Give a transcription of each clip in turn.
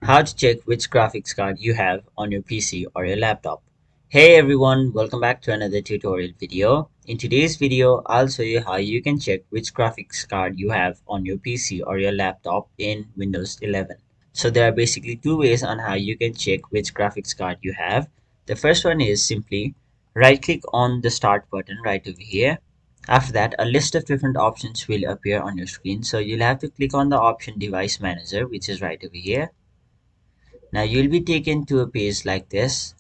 How to check which graphics card you have on your PC or your laptop. Hey everyone, welcome back to another tutorial video. In today's video, I'll show you how you can check which graphics card you have on your PC or your laptop in Windows 11. So there are basically two ways on how you can check which graphics card you have. The first one is simply right click on the start button right over here. After that, a list of different options will appear on your screen. So you'll have to click on the option device manager, which is right over here. Now you'll be taken to a page like this.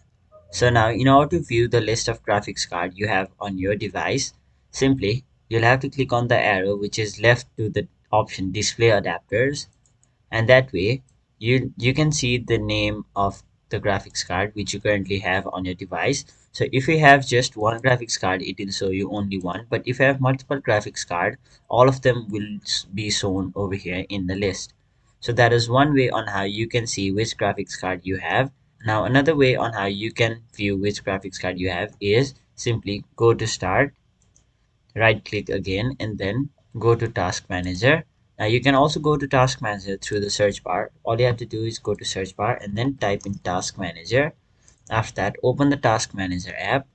So now in order to view the list of graphics card you have on your device, simply you'll have to click on the arrow which is left to the option display adapters, and that way you can see the name of the graphics card which you currently have on your device. So if you have just one graphics card, it will show you only one, but if you have multiple graphics card, all of them will be shown over here in the list. So that is one way on how you can see which graphics card you have. Now another way on how you can view which graphics card you have is simply go to start, right click again, and then go to task manager. Now you can also go to task manager through the search bar. All you have to do is go to search bar and then type in task manager. After that, open the task manager app,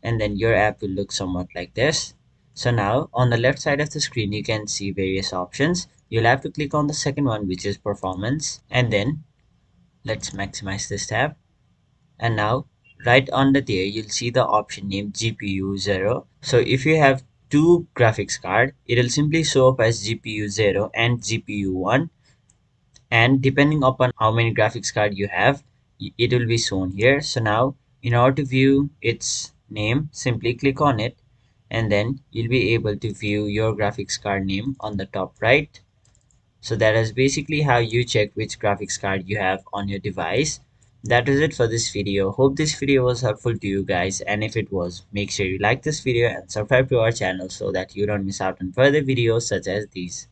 and then your app will look somewhat like this. So now on the left side of the screen you can see various options. You'll have to click on the second one, which is performance, and then let's maximize this tab. And now right under there you'll see the option named GPU 0. So if you have two graphics card, it'll simply show up as GPU 0 and GPU 1, and depending upon how many graphics card you have, it will be shown here. So now in order to view its name, simply click on it, and then you'll be able to view your graphics card name on the top right. So that is basically how you check which graphics card you have on your device. That is it for this video. Hope this video was helpful to you guys, and if it was, make sure you like this video and subscribe to our channel so that you don't miss out on further videos such as these.